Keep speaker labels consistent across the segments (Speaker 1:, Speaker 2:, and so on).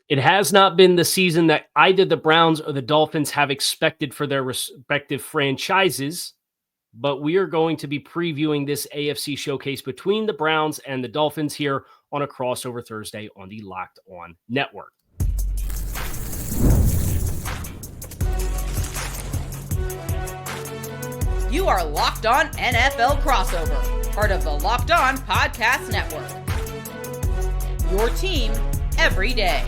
Speaker 1: It has not been the season that either the Browns or the Dolphins have expected for their respective franchises, but we are going to be previewing this AFC showcase between the Browns and the Dolphins here on a crossover Thursday on the Locked On Network.
Speaker 2: You are Locked On NFL Crossover, part of the Locked On Podcast Network. Your team every day.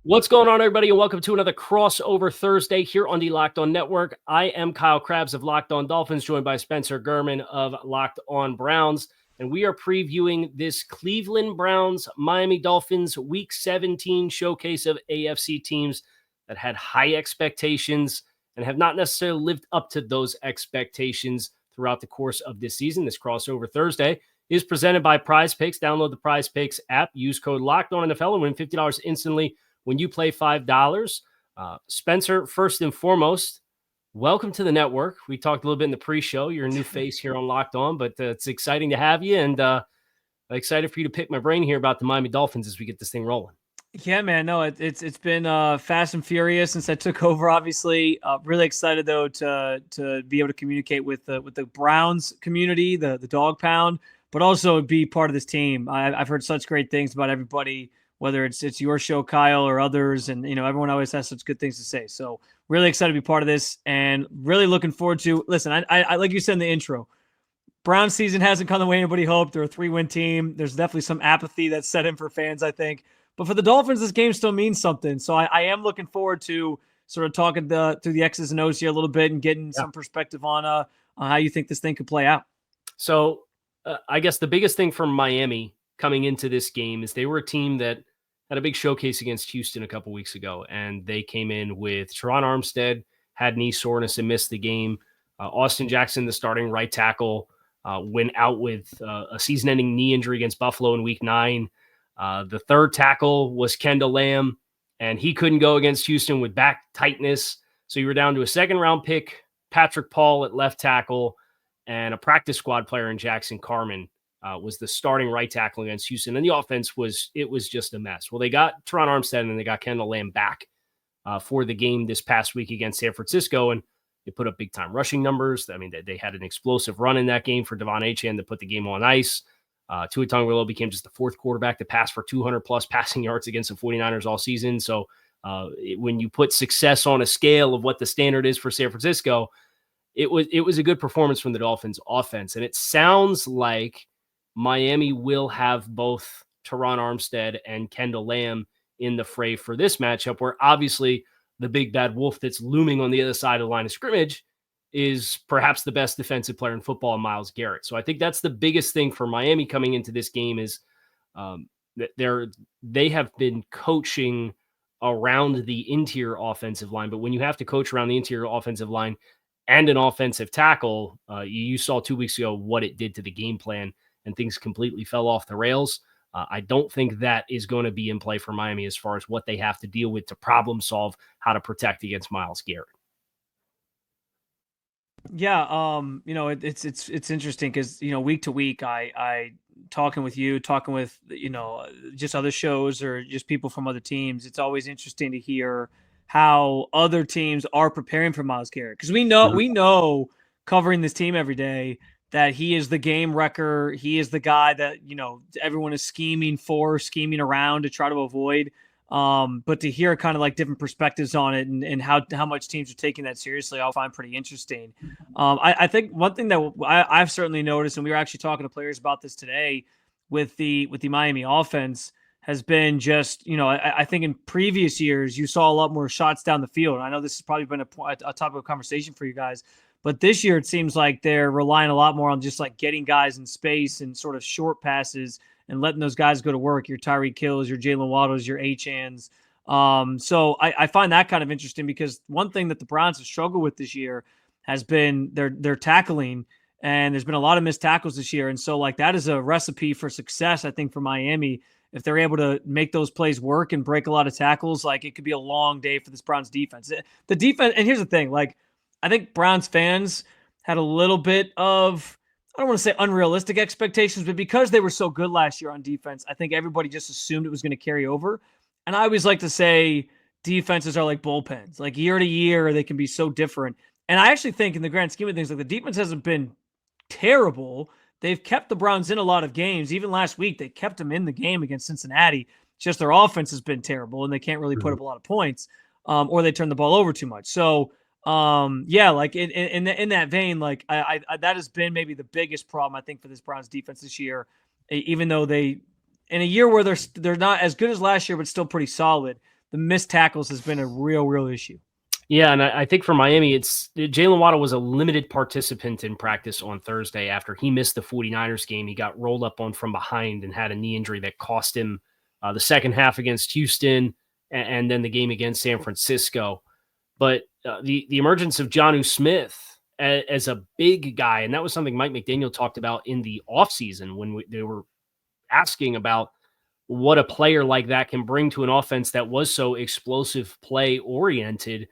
Speaker 1: What's going on, everybody, and welcome to another crossover Thursday here on the Locked On Network. I am Kyle Krabs of Locked On Dolphins, joined by Spencer Gurman of Locked On Browns, and we are previewing this Cleveland Browns Miami Dolphins Week 17 showcase of AFC teams that had high expectations and have not necessarily lived up to those expectations throughout the course of this season. This crossover Thursday is presented by Prize Picks. Download the Prize Picks app, use code LOCKEDONNFL, and win $50 instantly when you play $5. Spencer, first and foremost, welcome to the network. We talked a little bit in the pre-show. You're a new face here on Locked On, but it's exciting to have you, and excited for you to pick my brain here about the Miami Dolphins as we get this thing rolling.
Speaker 3: Yeah, man. No, it's been fast and furious since I took over. Obviously, really excited though to be able to communicate with the Browns community, the Dog Pound, but also be part of this team. I've heard such great things about everybody, whether it's your show, Kyle, or others, and everyone always has such good things to say. So really excited to be part of this, and really looking forward to. Listen, I like you said in the intro, Browns season hasn't come the way anybody hoped. They're a 3-win team. There's definitely some apathy that's set in for fans, I think. But for the Dolphins, this game still means something. So I am looking forward to sort of talking through the X's and O's here a little bit and getting some perspective on how you think this thing could play out.
Speaker 1: So I guess the biggest thing for Miami coming into this game is they were a team that had a big showcase against Houston a couple weeks ago, and they came in with Terron Armstead, had knee soreness and missed the game. Austin Jackson, the starting right tackle, went out with a season-ending knee injury against Buffalo in Week 9. The third tackle was Kendall Lamb, and he couldn't go against Houston with back tightness. So you were down to a second-round pick, Patrick Paul at left tackle, and a practice squad player in Jackson Carman was the starting right tackle against Houston. And the offense was just a mess. Well, they got Terron Armstead and they got Kendall Lamb back for the game this past week against San Francisco, and they put up big-time rushing numbers. I mean, they had an explosive run in that game for Devon Achane to put the game on ice. Tua Tagovailoa became just the fourth quarterback to pass for 200-plus passing yards against the 49ers all season. So when you put success on a scale of what the standard is for San Francisco, it was a good performance from the Dolphins offense. And it sounds like Miami will have both Terron Armstead and Kendall Lamb in the fray for this matchup, where obviously the big bad wolf that's looming on the other side of the line of scrimmage is perhaps the best defensive player in football, Myles Garrett. So I think that's the biggest thing for Miami coming into this game is that they have been coaching around the interior offensive line. But when you have to coach around the interior offensive line and an offensive tackle, you saw 2 weeks ago what it did to the game plan, and things completely fell off the rails. I don't think that is going to be in play for Miami as far as what they have to deal with to problem solve how to protect against Myles Garrett.
Speaker 3: Yeah, it's interesting because week to week, I talking with just other shows or just people from other teams. It's always interesting to hear how other teams are preparing for Myles Garrett, because we know covering this team every day that he is the game wrecker. He is the guy that everyone is scheming around to try to avoid. But to hear kind of like different perspectives on it and how much teams are taking that seriously, I'll find pretty interesting. I think one thing that I've certainly noticed, and we were actually talking to players about this today with the Miami offense, has been just, I think in previous years, you saw a lot more shots down the field. I know this has probably been a topic of conversation for you guys, but this year it seems like they're relying a lot more on just like getting guys in space and sort of short passes and letting those guys go to work, your Tyreek Hills, your Jalen Waddles, your Achans. So I find that kind of interesting, because one thing that the Browns have struggled with this year has been their tackling, and there's been a lot of missed tackles this year. And so like that is a recipe for success, I think, for Miami. If they're able to make those plays work and break a lot of tackles, like it could be a long day for this Browns defense. The defense, and here's the thing, like I think Browns fans had a little bit of I don't want to say unrealistic expectations, but because they were so good last year on defense, I think everybody just assumed it was going to carry over. And I always like to say defenses are like bullpens. Like year to year, they can be so different. And I actually think in the grand scheme of things, like the defense hasn't been terrible. They've kept the Browns in a lot of games. Even last week, they kept them in the game against Cincinnati. It's just their offense has been terrible, and they can't really put up a lot of points, or they turn the ball over too much. So, yeah, like in that vein, like I that has been maybe the biggest problem I think for this Browns defense this year. Even though they, in a year where they're not as good as last year, but still pretty solid, the missed tackles has been a real issue.
Speaker 1: Yeah, and I think for Miami, it's Jalen Waddle was a limited participant in practice on Thursday after he missed the 49ers game. He got rolled up on from behind and had a knee injury that cost him the second half against Houston and then the game against San Francisco. But the emergence of Jonnu Smith as a big guy, and that was something Mike McDaniel talked about in the offseason when they were asking about what a player like that can bring to an offense that was so explosive play oriented.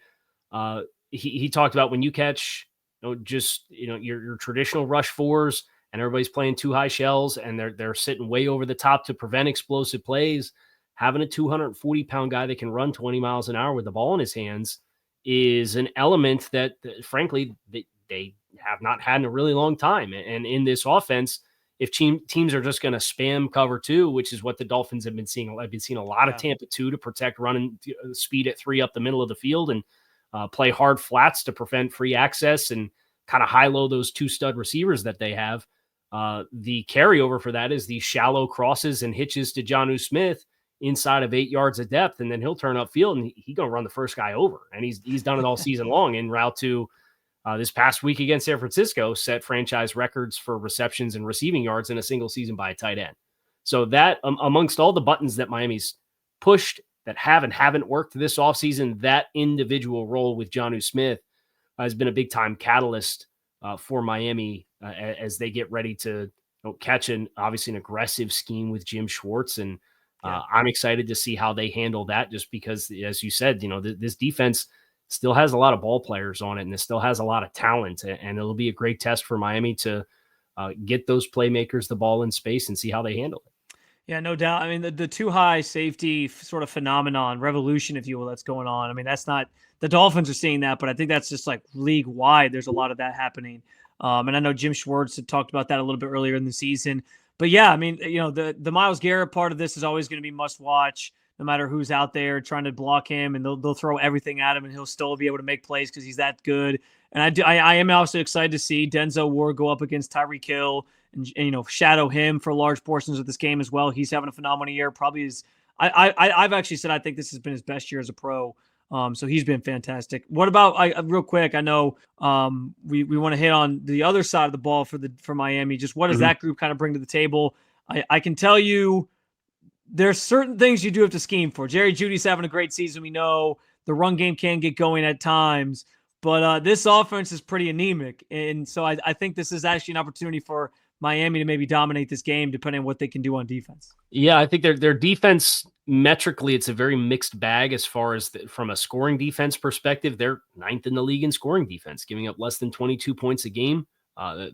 Speaker 1: He talked about when you catch, your traditional rush fours and everybody's playing too high shells and they're sitting way over the top to prevent explosive plays. Having a 240-pound guy that can run 20 miles an hour with the ball in his hands is an element that frankly, they have not had in a really long time. And in this offense, if teams are just going to spam cover 2, which is what the Dolphins have been seeing, I've been seeing a lot of Tampa 2 to protect running speed at 3 up the middle of the field and play hard flats to prevent free access and kind of high-low those 2 stud receivers that they have. The carryover for that is these shallow crosses and hitches to Jonnu Smith inside of 8 yards of depth, and then he'll turn upfield and he's going to run the first guy over. And he's done it all season long en route to this past week against San Francisco, set franchise records for receptions and receiving yards in a single season by a tight end. So that amongst all the buttons that Miami's pushed that haven't worked this offseason, that individual role with Jonnu Smith has been a big-time catalyst for Miami as they get ready to catch obviously an aggressive scheme with Jim Schwartz. And I'm excited to see how they handle that just because, as you said, this defense still has a lot of ball players on it and it still has a lot of talent. And it'll be a great test for Miami to get those playmakers the ball in space and see how they handle it.
Speaker 3: Yeah, no doubt. I mean, the too high safety sort of phenomenon, revolution, if you will, that's going on. I mean, that's not the Dolphins are seeing that, but I think that's just like league wide. There's a lot of that happening. And I know Jim Schwartz had talked about that a little bit earlier in the season. But yeah, I mean, the Myles Garrett part of this is always going to be must watch, no matter who's out there trying to block him, and they'll throw everything at him, and he'll still be able to make plays because he's that good. And I am also excited to see Denzel Ward go up against Tyreek Hill and shadow him for large portions of this game as well. He's having a phenomenal year. Probably is. I've actually said I think this has been his best year as a pro. So he's been fantastic. What about real quick? I know we want to hit on the other side of the ball for Miami. Just what does that group kind of bring to the table? I can tell you there's certain things you do have to scheme for. Jerry Jeudy's having a great season. We know the run game can get going at times, but this offense is pretty anemic. And so I think this is actually an opportunity for Miami to maybe dominate this game depending on what they can do on defense.
Speaker 1: Yeah, I think their defense metrically, it's a very mixed bag as far as from a scoring defense perspective. They're 9th in the league in scoring defense, giving up less than 22 points a game.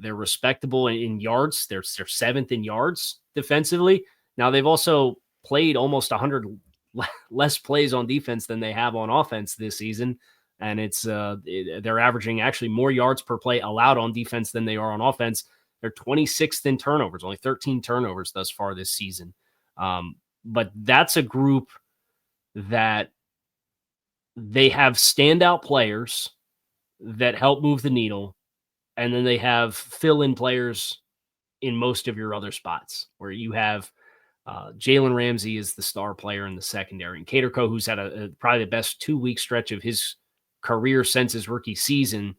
Speaker 1: They're respectable in yards. They're 7th in yards defensively. Now they've also played almost 100 less plays on defense than they have on offense this season. And they're averaging actually more yards per play allowed on defense than they are on offense. They're 26th in turnovers, only 13 turnovers thus far this season. But that's a group that they have standout players that help move the needle. And then they have fill-in players in most of your other spots where you have Jalen Ramsey is the star player in the secondary. And Caterco, who's had probably the best 2-week stretch of his career since his rookie season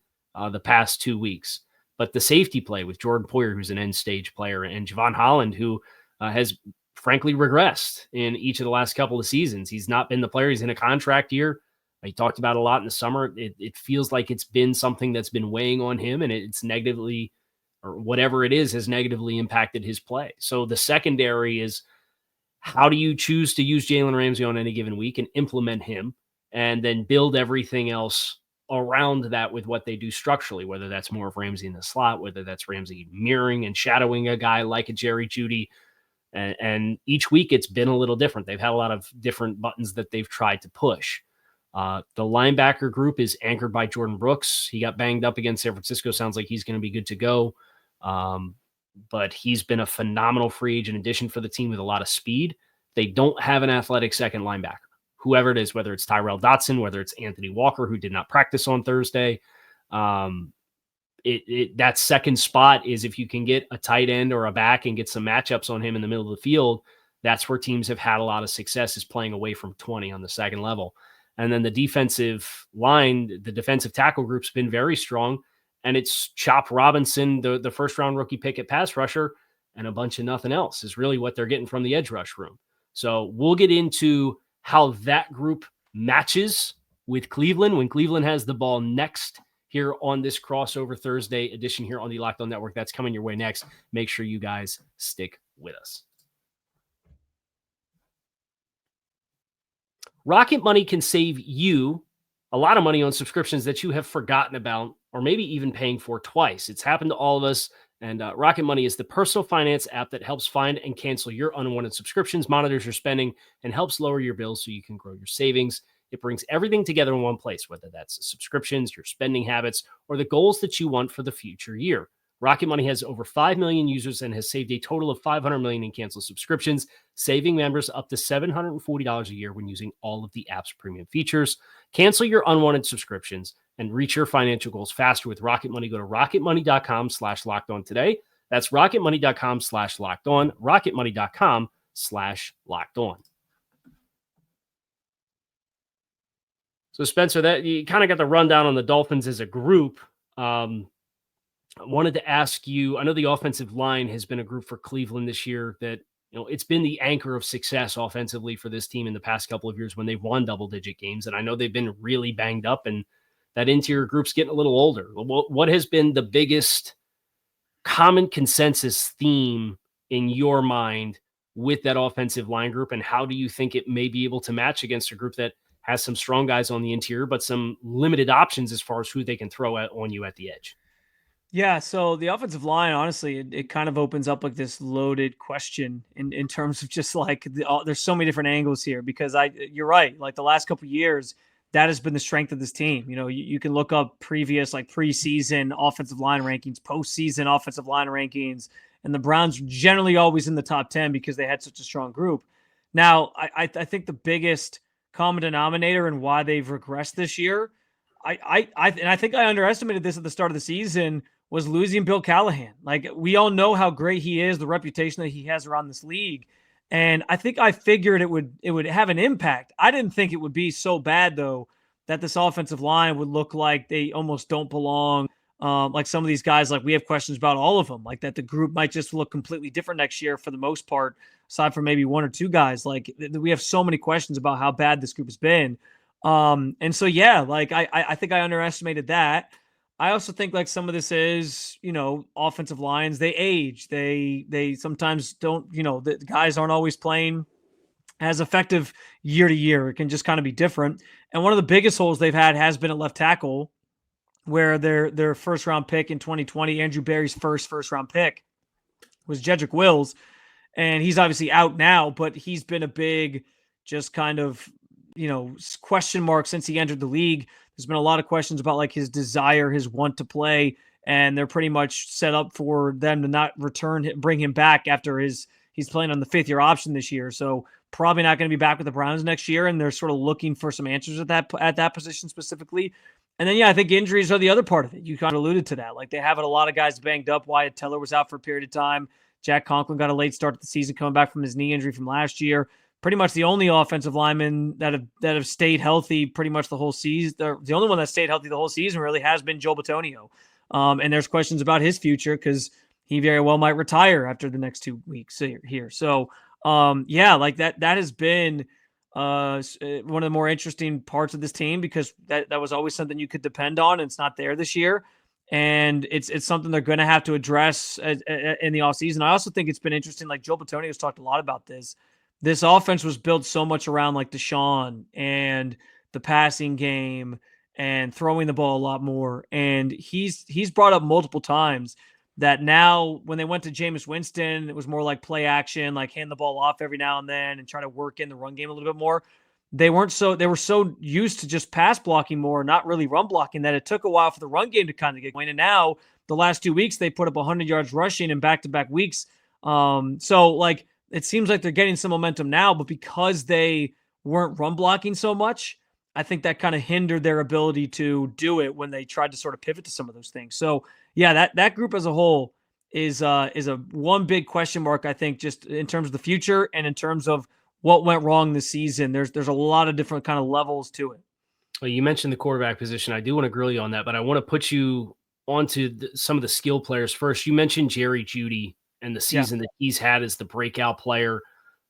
Speaker 1: the past 2 weeks. But the safety play with Jordan Poyer, who's an end-stage player, and Javon Holland, who has frankly regressed in each of the last couple of seasons. He's not been the player. He's in a contract year. He talked about a lot in the summer. It feels like it's been something that's been weighing on him, and it's negatively, or whatever it is, has negatively impacted his play. So the secondary is, how do you choose to use Jalen Ramsey on any given week and implement him, and then build everything else around that with what they do structurally, whether that's more of Ramsey in the slot, whether that's Ramsey mirroring and shadowing a guy like a Jerry Jeudy. And each week it's been a little different. They've had a lot of different buttons that they've tried to push. The linebacker group is anchored by Jordan Brooks. He got banged up against San Francisco. Sounds like he's going to be good to go. But he's been a phenomenal free agent addition for the team with a lot of speed. They don't have an athletic second linebacker, whoever it is, whether it's Tyrell Dotson, whether it's Anthony Walker, who did not practice on Thursday. That second spot is if you can get a tight end or a back and get some matchups on him in the middle of the field, that's where teams have had a lot of success, is playing away from 20 on the second level. And then the defensive line, the defensive tackle group's been very strong. And it's Chop Robinson, the first-round rookie pick at pass rusher, and a bunch of nothing else is really what they're getting from the edge rush room. So we'll get into how that group matches with Cleveland when Cleveland has the ball next here on this crossover Thursday edition here on the Locked On Network. That's coming your way next. Make sure you guys stick with us. Rocket Money can save you a lot of money on subscriptions that you have forgotten about, or maybe even paying for twice. It's happened to all of us. And Rocket Money is the personal finance app that helps find and cancel your unwanted subscriptions, monitors your spending, and helps lower your bills so you can grow your savings. It brings everything together in one place, whether that's subscriptions, your spending habits, or the goals that you want for the future year. Rocket Money has over 5 million users and has saved a total of $500 million in canceled subscriptions, saving members up to $740 a year when using all of the app's premium features. Cancel your unwanted subscriptions and reach your financial goals faster with Rocket Money. Go to rocketmoney.com/lockedon today. That's rocketmoney.com/lockedon, rocketmoney.com/lockedon. So Spencer, that you kind of got the rundown on the Dolphins as a group. I wanted to ask you, I know the offensive line has been a group for Cleveland this year that, it's been the anchor of success offensively for this team in the past couple of years when they've won double-digit games. And I know they've been really banged up, and that interior group's getting a little older. What has been the biggest common consensus theme in your mind with that offensive line group, and how do you think it may be able to match against a group that has some strong guys on the interior, but some limited options as far as who they can throw on you at the edge?
Speaker 3: Yeah, so the offensive line, honestly, it kind of opens up like this loaded question in terms of just like there's so many different angles here, because you're right, like the last couple of years, that has been the strength of this team. You can look up previous like preseason offensive line rankings, postseason offensive line rankings, and the Browns generally always in the top 10 because they had such a strong group. Now, I think the biggest common denominator and why they've regressed this year, I think I underestimated this at the start of the season, was losing Bill Callahan. Like, we all know how great he is, the reputation that he has around this league. And I think I figured it would have an impact. I didn't think it would be so bad, though, that this offensive line would look like they almost don't belong. Like some of these guys, like we have questions about all of them, like that the group might just look completely different next year for the most part, aside from maybe one or two guys. Like, we have so many questions about how bad this group has been. And so, yeah, like I think I underestimated that. I also think like some of this is, offensive lines, they age. They sometimes don't, the guys aren't always playing as effective year to year. It can just kind of be different. And one of the biggest holes they've had has been at left tackle, where their first round pick in 2020, Andrew Berry's first round pick, was Jedrick Wills. And he's obviously out now, but he's been a big just kind of, question mark since he entered the league. There's been a lot of questions about like his desire, his want to play, and they're pretty much set up for them to not bring him back after he's playing on the 5th-year option this year. So probably not going to be back with the Browns next year. And they're sort of looking for some answers at that position specifically. And then, I think injuries are the other part of it. You kind of alluded to that. Like, they have a lot of guys banged up. Wyatt Teller was out for a period of time. Jack Conklin got a late start to the season coming back from his knee injury from last year. Pretty much the only offensive linemen that have stayed healthy pretty much the whole season. The only one that stayed healthy the whole season really has been Joe Bitonio. And there's questions about his future because he very well might retire after the next 2 weeks here. So, like that has been one of the more interesting parts of this team, because that was always something you could depend on, and it's not there this year. And it's something they're going to have to address in the offseason. I also think it's been interesting. Like, Joe Bitonio has talked a lot about this. This offense was built so much around like Deshaun and the passing game and throwing the ball a lot more. And he's brought up multiple times that now when they went to Jameis Winston, it was more like play action, like hand the ball off every now and then and try to work in the run game a little bit more. They were so used to just pass blocking more, not really run blocking, that it took a while for the run game to kind of get going. And now the last 2 weeks, they put up 100 yards rushing in back-to-back weeks. So like, it seems like they're getting some momentum now, but because they weren't run blocking so much, I think that kind of hindered their ability to do it when they tried to sort of pivot to some of those things. So yeah, that group as a whole is a one big question mark, I think, just in terms of the future and in terms of what went wrong this season. There's a lot of different kind of levels to it.
Speaker 1: Well, you mentioned the quarterback position. I do want to grill you on that, but I want to put you onto some of the skill players first. You mentioned Jerry Jeudy and the season that he's had as the breakout player.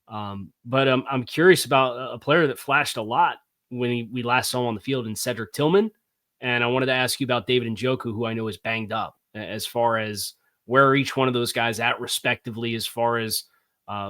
Speaker 1: But I'm curious about a player that flashed a lot when we last saw him on the field in Cedric Tillman. And I wanted to ask you about David Njoku, who I know is banged up, as far as where are each one of those guys at respectively, as far as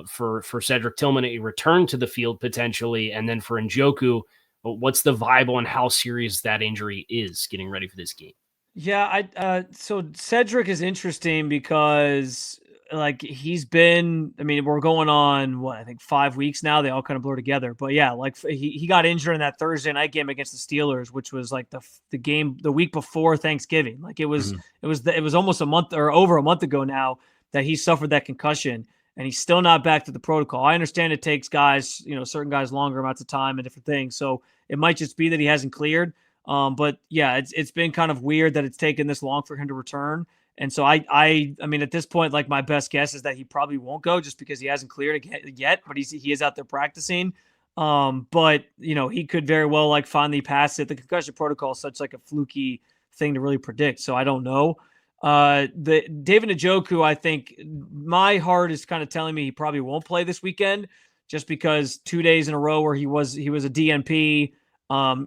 Speaker 1: for Cedric Tillman, a return to the field potentially. And then for Njoku, what's the vibe on how serious that injury is getting ready for this game?
Speaker 3: Yeah, so Cedric is interesting because like he's been, I mean, we're going on I think 5 weeks now. They all kind of blur together. But yeah, like he got injured in that Thursday night game against the Steelers, which was like the game the week before Thanksgiving. Like it was almost a month or over a month ago now that he suffered that concussion, and he's still not back to the protocol. I understand it takes guys, certain guys longer amounts of time and different things. So it might just be that he hasn't cleared. But yeah, it's been kind of weird that it's taken this long for him to return. And so I mean, at this point, like my best guess is that he probably won't go just because he hasn't cleared it yet, but he is out there practicing. But he could very well like finally pass it. The concussion protocol is such like a fluky thing to really predict. So I don't know. The David Njoku, I think my heart is kind of telling me he probably won't play this weekend just because 2 days in a row where he was a DNP.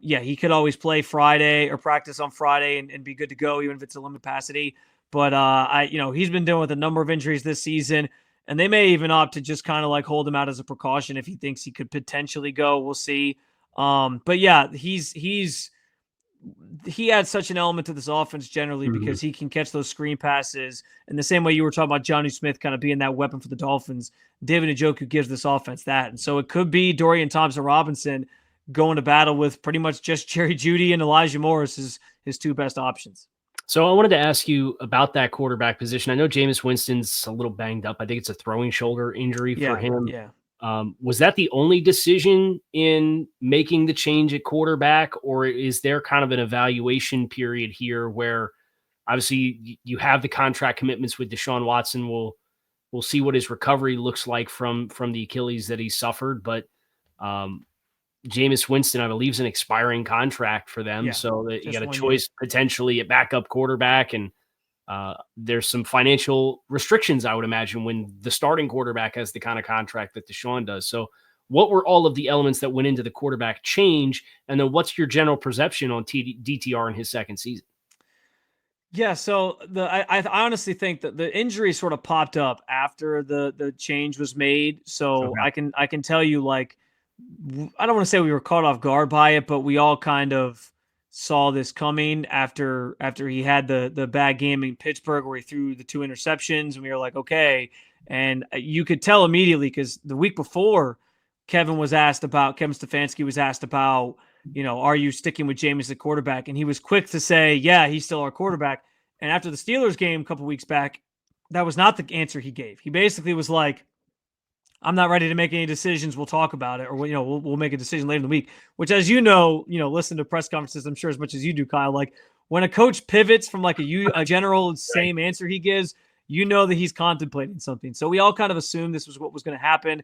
Speaker 3: Yeah, he could always play Friday or practice on Friday and be good to go, even if it's a limited capacity. But he's been dealing with a number of injuries this season, and they may even opt to just kind of like hold him out as a precaution if he thinks he could potentially go. We'll see. But yeah, he adds such an element to this offense generally because he can catch those screen passes. And the same way you were talking about Johnny Smith kind of being that weapon for the Dolphins, David Njoku gives this offense that. And so it could be Dorian Thompson-Robinson going to battle with pretty much just Jerry Jeudy and Elijah Morris is his two best options.
Speaker 1: So I wanted to ask you about that quarterback position. I know Jameis Winston's a little banged up. I think it's a throwing shoulder injury for him.
Speaker 3: Yeah.
Speaker 1: Was that the only decision in making the change at quarterback, or is there kind of an evaluation period here where obviously you have the contract commitments with Deshaun Watson? We'll see what his recovery looks like from the Achilles that he suffered, but Jameis Winston, I believe, is an expiring contract for them. Yeah, so that you got a choice potentially at backup quarterback. And there's some financial restrictions, I would imagine, when the starting quarterback has the kind of contract that Deshaun does. So what were all of the elements that went into the quarterback change? And then what's your general perception on DTR in his second season?
Speaker 3: Yeah, so I honestly think that the injury sort of popped up after the change was made. So okay. I can tell you, like, I don't want to say we were caught off guard by it, but we all kind of saw this coming after he had the bad game in Pittsburgh where he threw the 2 interceptions, and we were like, okay. And you could tell immediately because the week before, Kevin Stefanski was asked about, are you sticking with Jameis at quarterback? And he was quick to say, yeah, he's still our quarterback. And after the Steelers game a couple weeks back, that was not the answer he gave. He basically was like, I'm not ready to make any decisions. We'll talk about it, or we'll make a decision later in the week. Which, as listen to press conferences, I'm sure as much as you do, Kyle. Like when a coach pivots from like a general same answer he gives, that he's contemplating something. So we all kind of assumed this was what was going to happen.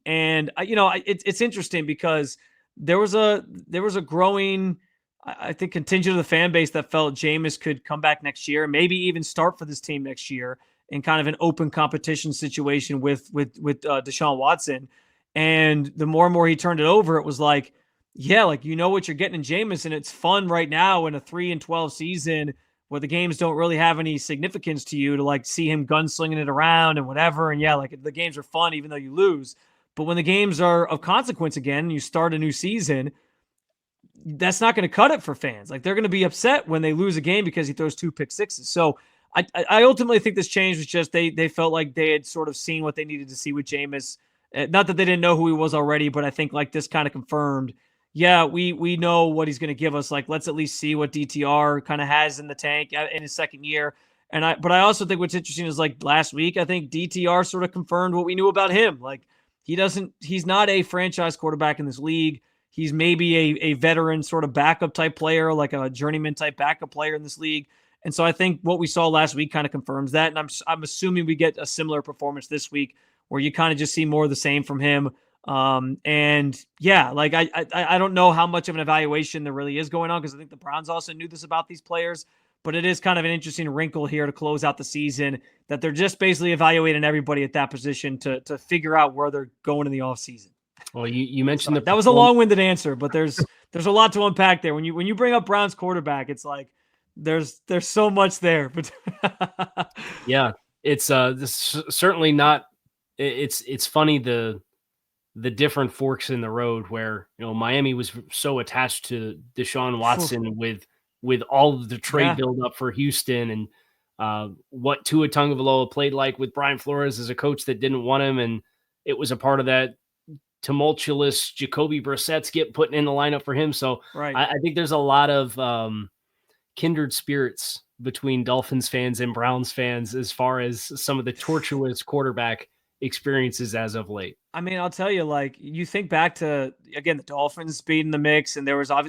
Speaker 3: It's interesting because there was a growing, I think, contingent of the fan base that felt Jameis could come back next year, maybe even start for this team next year in kind of an open competition situation with Deshaun Watson. And the more and more he turned it over, it was like, yeah, like, what you're getting in Jameis, and it's fun right now in a 3-12 season where the games don't really have any significance to you to like see him gunslinging it around and whatever. And yeah, like the games are fun even though you lose. But when the games are of consequence again, and you start a new season, that's not going to cut it for fans. Like, they're going to be upset when they lose a game because he throws 2 pick sixes. So I ultimately think this change was just they felt like they had sort of seen what they needed to see with Jameis. Not that they didn't know who he was already, but I think like this kind of confirmed, yeah, we know what he's going to give us. Like, let's at least see what DTR kind of has in the tank in his second year. But I also think what's interesting is, like, last week, I think DTR sort of confirmed what we knew about him. Like, he's not a franchise quarterback in this league. He's maybe a veteran sort of backup type player, like a journeyman type backup player in this league. And so I think what we saw last week kind of confirms that. And I'm assuming we get a similar performance this week where you kind of just see more of the same from him. And yeah, like I don't know how much of an evaluation there really is going on, because I think the Browns also knew this about these players. But it is kind of an interesting wrinkle here to close out the season, that they're just basically evaluating everybody at that position to figure out where they're going in the offseason.
Speaker 1: Well, you mentioned
Speaker 3: that was a long-winded answer, but there's a lot to unpack there. When you bring up Browns quarterback, it's like there's so much there. But
Speaker 1: yeah, it's certainly not. It's funny the different forks in the road where, you know, Miami was so attached to Deshaun Watson with all of the trade buildup for Houston, and what Tua Tagovailoa played like with Brian Flores as a coach that didn't want him, and it was a part of that tumultuous Jacoby Brissett get putting in the lineup for him. So I think there's a lot of kindred spirits between Dolphins fans and Browns fans as far as some of the tortuous quarterback experiences as of late.
Speaker 3: I mean, I'll tell you, like, you think back to, again, the Dolphins being in the mix, and there was I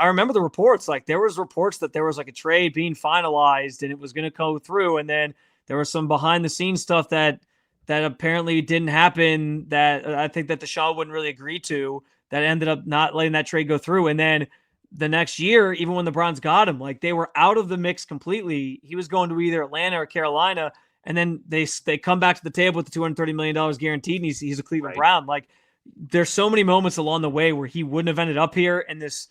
Speaker 3: remember the reports, like there was reports that there was like a trade being finalized and it was going to go through. And then there was some behind the scenes stuff that apparently didn't happen, that I think that Deshaun wouldn't really agree to, that ended up not letting that trade go through. And then the next year, even when the Browns got him, like, they were out of the mix completely. He was going to either Atlanta or Carolina. And then they come back to the table with the $230 million guaranteed, and he's a Cleveland Brown. Like, there's so many moments along the way where he wouldn't have ended up here, and this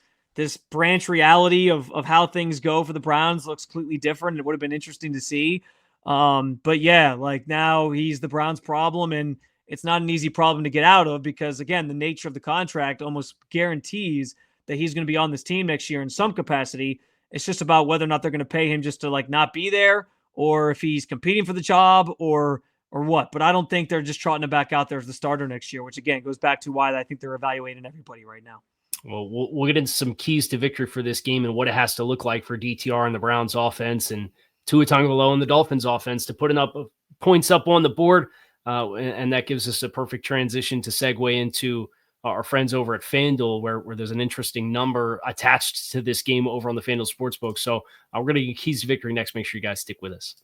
Speaker 3: branch reality of how things go for the Browns looks completely different. It would have been interesting to see. But yeah, like, now he's the Browns' problem, and it's not an easy problem to get out of, because, again, the nature of the contract almost guarantees that he's going to be on this team next year in some capacity. It's just about whether or not they're going to pay him just to, like, not be there, or if he's competing for the job, or what. But I don't think they're just trotting him back out there as the starter next year, which, again, goes back to why I think they're evaluating everybody right now.
Speaker 1: Well, we'll get into some keys to victory for this game and what it has to look like for DTR and the Browns offense, and Tua Tagovailoa and the Dolphins offense to put enough points up on the board. And that gives us a perfect transition to segue into our friends over at FanDuel, where there's an interesting number attached to this game over on the FanDuel Sportsbook. So we're going to get keys to victory next. Make sure you guys stick with us.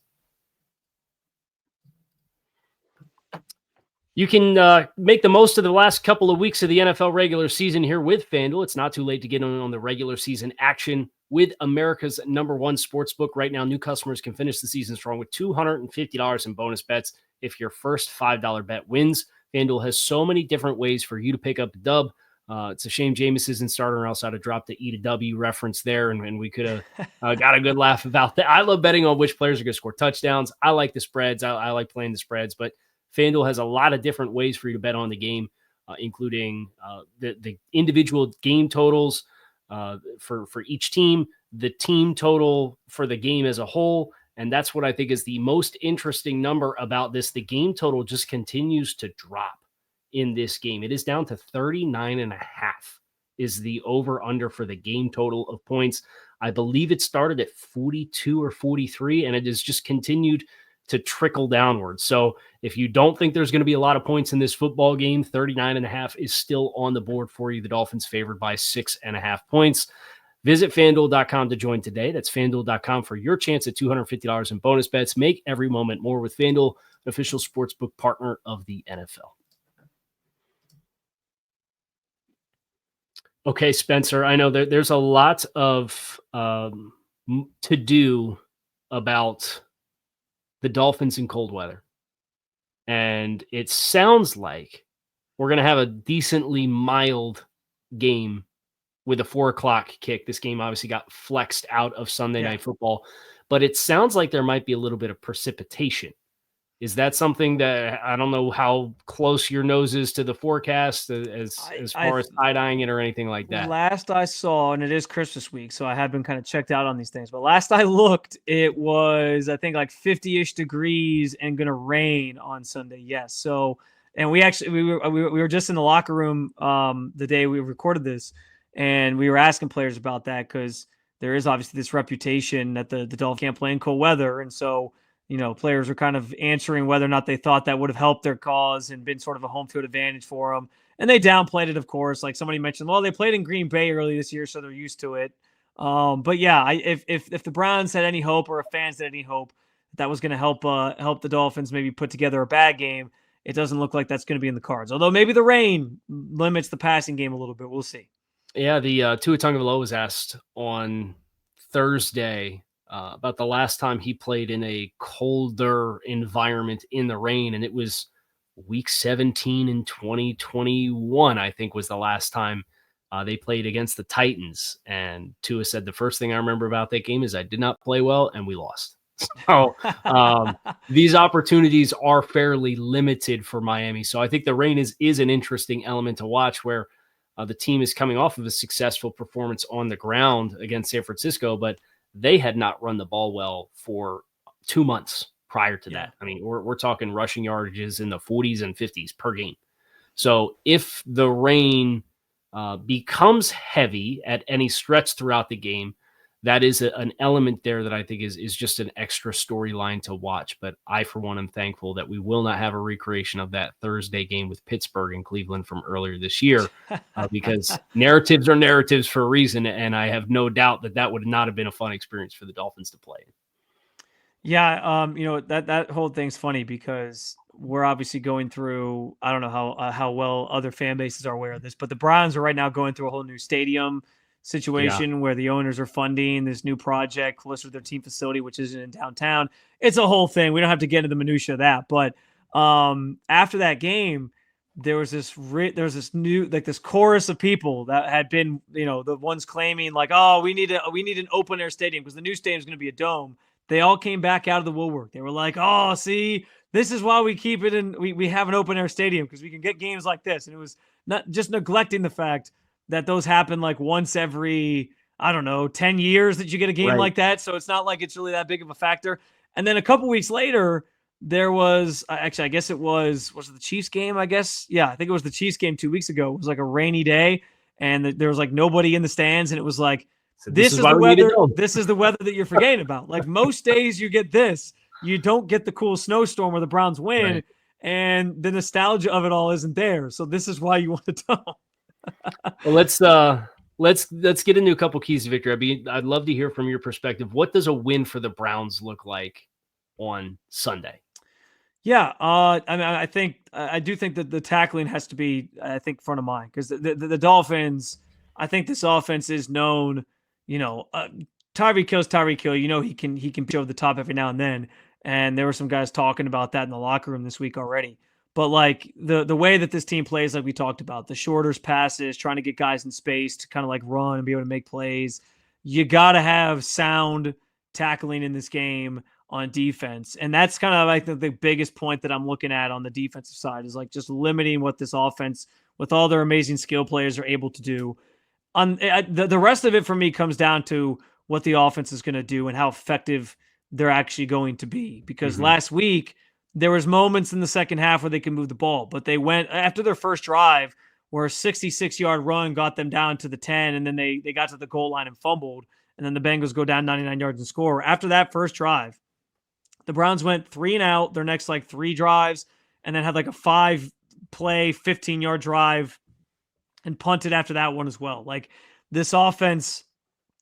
Speaker 1: You can make the most of the last couple of weeks of the NFL regular season here with FanDuel. It's not too late to get on the regular season action with America's #1 sportsbook. Right now, new customers can finish the season strong with $250 in bonus bets if your first $5 bet wins. FanDuel has so many different ways for you to pick up the dub. It's a shame Jameis isn't starting, or else I'd have dropped the E to W reference there, and we could have got a good laugh about that. I love betting on which players are going to score touchdowns. I like the spreads. I like playing the spreads, but FanDuel has a lot of different ways for you to bet on the game, including the individual game totals for each team, the team total for the game as a whole. And that's what I think is the most interesting number about this. The game total just continues to drop in this game. It is down to 39.5 is the over-under for the game total of points. I believe it started at 42 or 43, and it has just continued to trickle downward. So if you don't think there's going to be a lot of points in this football game, 39.5 is still on the board for you. The Dolphins favored by 6.5 points. Visit FanDuel.com to join today. That's FanDuel.com for your chance at $250 in bonus bets. Make every moment more with FanDuel, official sportsbook partner of the NFL. Okay, Spencer, I know there's a lot of to do about the Dolphins in cold weather. And it sounds like we're going to have a decently mild game with a 4:00 kick. This game obviously got flexed out of Sunday Night Football, but it sounds like there might be a little bit of precipitation Is that something that I don't know how close your nose is to the forecast as far as side-eyeing it or anything like that?
Speaker 3: Last I saw, and it is Christmas week, so I have been kind of checked out on these things, but last I looked, it was, I think, like 50-ish degrees and going to rain on Sunday. Yes. So, and we were just in the locker room the day we recorded this, and we were asking players about that because there is obviously this reputation that the Dolphins can't play in cold weather. And so, players are kind of answering whether or not they thought that would have helped their cause and been sort of a home field advantage for them. And they downplayed it, of course. Like somebody mentioned, well, they played in Green Bay early this year, so they're used to it. But yeah, if the Browns had any hope, or if fans had any hope that was going to help the Dolphins maybe put together a bad game, it doesn't look like that's going to be in the cards. Although maybe the rain limits the passing game a little bit. We'll see.
Speaker 1: Yeah, the Tua Tagovailoa was asked on Thursday about the last time he played in a colder environment in the rain, and it was week 17 in 2021, I think, was the last time they played against the Titans. And Tua said, the first thing I remember about that game is I did not play well and we lost. So these opportunities are fairly limited for Miami. So I think the rain is an interesting element to watch, where the team is coming off of a successful performance on the ground against San Francisco, but they had not run the ball well for 2 months prior to that. I mean, we're talking rushing yardages in the 40s and 50s per game. So if the rain becomes heavy at any stretch throughout the game, that is an element there that I think is just an extra storyline to watch. But I, for one, am thankful that we will not have a recreation of that Thursday game with Pittsburgh and Cleveland from earlier this year, because narratives are narratives for a reason. And I have no doubt that would not have been a fun experience for the Dolphins to play.
Speaker 3: Yeah. That whole thing's funny because we're obviously going through, I don't know how well other fan bases are aware of this, but the Browns are right now going through a whole new stadium situation where the owners are funding this new project closer to their team facility, which isn't in downtown. It's a whole thing. We don't have to get into the minutia of that. But after that game, there was this new, like, this chorus of people that had been, the ones claiming like, oh, we need an open air stadium because the new stadium is going to be a dome. They all came back out of the woodwork. They were like, oh, see, this is why we keep it in. We have an open air stadium because we can get games like this. And it was not just neglecting the fact that those happen like once every, 10 years that you get a game like that. So it's not like it's really that big of a factor. And then a couple weeks later, there was actually, I guess it was it the Chiefs game? I guess. Yeah, I think it was the Chiefs game 2 weeks ago. It was like a rainy day and there was like nobody in the stands. And it was like, so this is the weather. This is the weather that you're forgetting about. Like most days you get this, you don't get the cool snowstorm where the Browns win and the nostalgia of it all isn't there. So this is why you want to know.
Speaker 1: Well, let's get into a couple keys to victory. I'd love to hear from your perspective. What does a win for the Browns look like on Sunday?
Speaker 3: Yeah, I do think that the tackling has to be, front of mind because the Dolphins. I think this offense is known. Tyreek Hill's Tyreek Hill. He can show the top every now and then, and there were some guys talking about that in the locker room this week already. But like the way that this team plays, like we talked about, the shorter passes, trying to get guys in space to kind of like run and be able to make plays. You got to have sound tackling in this game on defense. And that's kind of like the biggest point that I'm looking at on the defensive side is like just limiting what this offense with all their amazing skill players are able to do. The rest of it for me comes down to what the offense is going to do and how effective they're actually going to be. Because last week, there was moments in the second half where they can move the ball, but they went after their first drive where a 66-yard run got them down to the 10, and then they got to the goal line and fumbled, and then the Bengals go down 99 yards and score. After that first drive, the Browns went 3 and out their next like 3 drives, and then had like a 5-play, 15-yard drive and punted after that one as well. Like this offense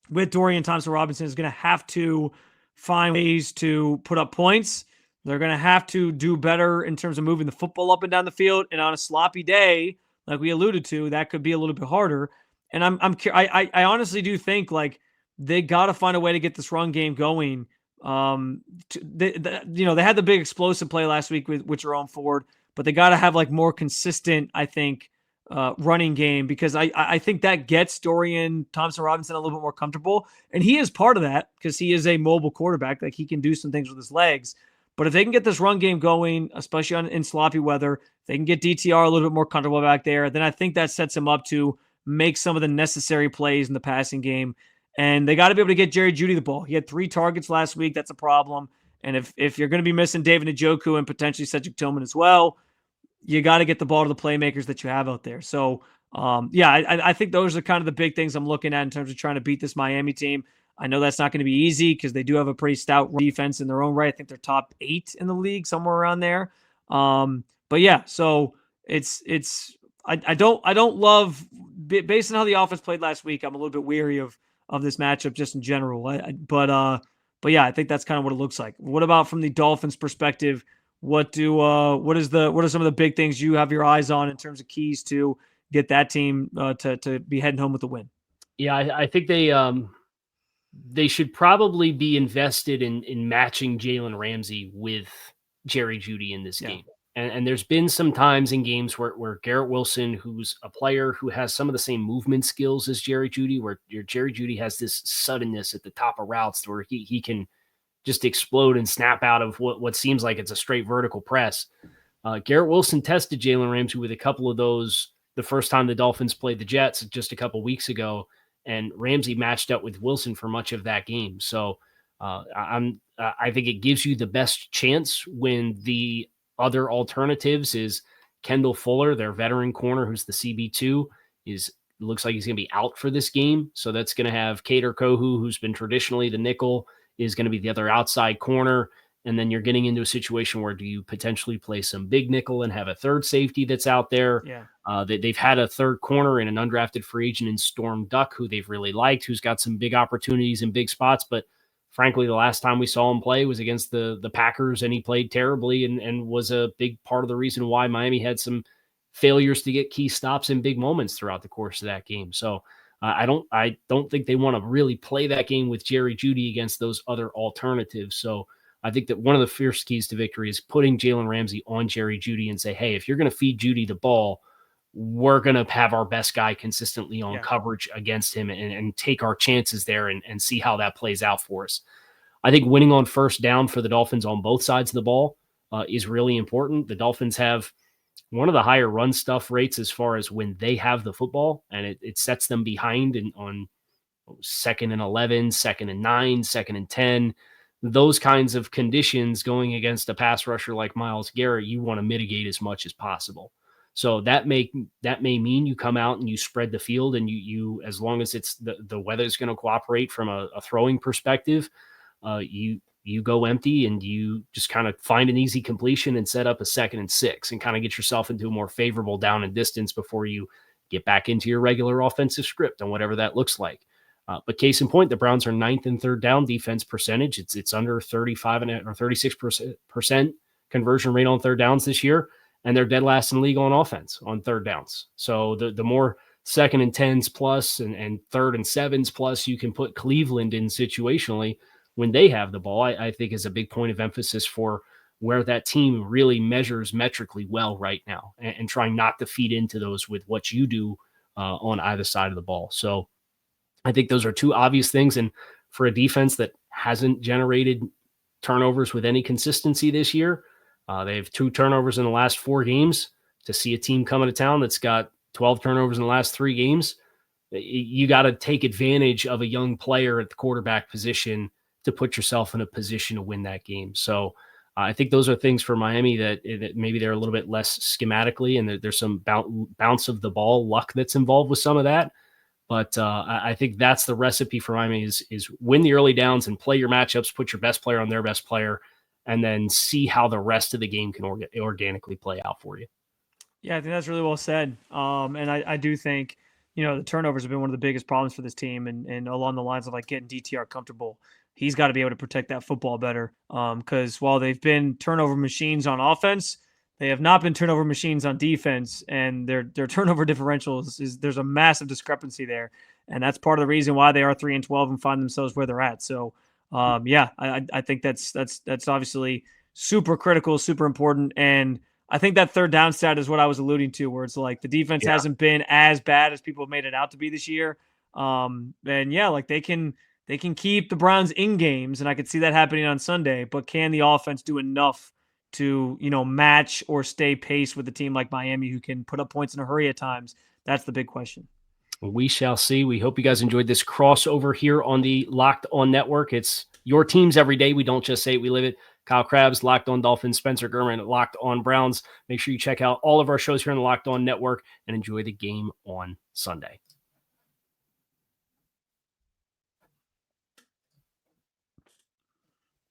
Speaker 3: with Dorian Thompson-Robinson is going to have to find ways to put up points. They're going to have to do better in terms of moving the football up and down the field. And on a sloppy day, like we alluded to, that could be a little bit harder. And I honestly do think like they got to find a way to get this run game going. They had the big explosive play last week with Jerome Ford, but they got to have like more consistent, I think, running game because I think that gets Dorian Thompson-Robinson a little bit more comfortable. And he is part of that because he is a mobile quarterback. Like he can do some things with his legs. But if they can get this run game going, especially in sloppy weather, they can get DTR a little bit more comfortable back there, then I think that sets them up to make some of the necessary plays in the passing game. And they got to be able to get Jerry Jeudy the ball. He had 3 targets last week. That's a problem. And if you're going to be missing David Njoku and potentially Cedric Tillman as well, you got to get the ball to the playmakers that you have out there. So, I think those are kind of the big things I'm looking at in terms of trying to beat this Miami team. I know that's not going to be easy because they do have a pretty stout defense in their own right. I think they're top 8 in the league, somewhere around there. But yeah, so I don't love, based on how the offense played last week, I'm a little bit weary of this matchup just in general. But yeah, I think that's kind of what it looks like. What about from the Dolphins' perspective? What are some of the big things you have your eyes on in terms of keys to get that team to be heading home with a win?
Speaker 1: Yeah, I think they should probably be invested in matching Jalen Ramsey with Jerry Jeudy in this game. And there's been some times in games where Garrett Wilson, who's a player who has some of the same movement skills as Jerry Jeudy, where Jerry Jeudy has this suddenness at the top of routes where he can just explode and snap out of what seems like it's a straight vertical press. Garrett Wilson tested Jalen Ramsey with a couple of those the first time the Dolphins played the Jets just a couple weeks ago, and Ramsey matched up with Wilson for much of that game. So I think it gives you the best chance when the other alternatives is Kendall Fuller, their veteran corner, who's the CB2, looks like he's going to be out for this game. So that's going to have Kader Kohu, who's been traditionally the nickel, is going to be the other outside corner. And then you're getting into a situation where do you potentially play some big nickel and have a third safety that's out there?
Speaker 3: Yeah.
Speaker 1: They've had a third corner and an undrafted free agent in Storm Duck, who they've really liked, who's got some big opportunities in big spots. But frankly, the last time we saw him play was against the Packers, and he played terribly and was a big part of the reason why Miami had some failures to get key stops in big moments throughout the course of that game. So I don't think they want to really play that game with Jerry Jeudy against those other alternatives. So I think that one of the first keys to victory is putting Jalen Ramsey on Jerry Jeudy and say, hey, if you're going to feed Jeudy the ball, we're going to have our best guy consistently on coverage against him and take our chances there and see how that plays out for us. I think winning on first down for the Dolphins on both sides of the ball is really important. The Dolphins have one of the higher run stuff rates as far as when they have the football, and it sets them behind on 2nd and 11, 2nd and 9, 2nd and 10. Those kinds of conditions going against a pass rusher like Myles Garrett, you want to mitigate as much as possible. So that may mean you come out and you spread the field, and you as long as it's the weather is going to cooperate from a throwing perspective, you go empty and you just kind of find an easy completion and set up a 2nd and 6 and kind of get yourself into a more favorable down and distance before you get back into your regular offensive script and whatever that looks like. But case in point, the Browns are 9th in third down defense percentage. It's under 35 or 36% conversion rate on third downs this year. And they're dead last in the league on offense on third downs. So the more 2nd and 10s plus and 3rd and 7s plus you can put Cleveland in situationally when they have the ball, I think is a big point of emphasis for where that team really measures metrically well right now, and trying not to feed into those with what you do on either side of the ball. So I think those are two obvious things. And for a defense that hasn't generated turnovers with any consistency this year, they have 2 turnovers in the last 4 games. To see a team coming to town that's got 12 turnovers in the last 3 games, you got to take advantage of a young player at the quarterback position to put yourself in a position to win that game. So I think those are things for Miami that maybe they're a little bit less schematically, and there's some bounce of the ball luck that's involved with some of that. But I think that's the recipe for Miami is win the early downs and play your matchups, put your best player on their best player, and then see how the rest of the game can organically play out for you.
Speaker 3: Yeah, I think that's really well said. And I do think, the turnovers have been one of the biggest problems for this team, and along the lines of like getting DTR comfortable. He's got to be able to protect that football better. Because while they've been turnover machines on offense, they have not been turnover machines on defense, and their turnover differentials there's a massive discrepancy there. And that's part of the reason why they are 3-12 and find themselves where they're at. So I think that's obviously super critical, super important. And I think that third down stat is what I was alluding to, where it's like the defense hasn't been as bad as people have made it out to be this year. And like they can they can keep the Browns in games, and I could see that happening on Sunday, but can the offense do enough to, match or stay pace with a team like Miami who can put up points in a hurry at times? That's the big question.
Speaker 1: We shall see. We hope you guys enjoyed this crossover here on the Locked On Network. It's your teams every day. We don't just say it, we live it. Kyle Krabs, Locked On Dolphins, Spencer Gurman, Locked On Browns. Make sure you check out all of our shows here on the Locked On Network and enjoy the game on Sunday.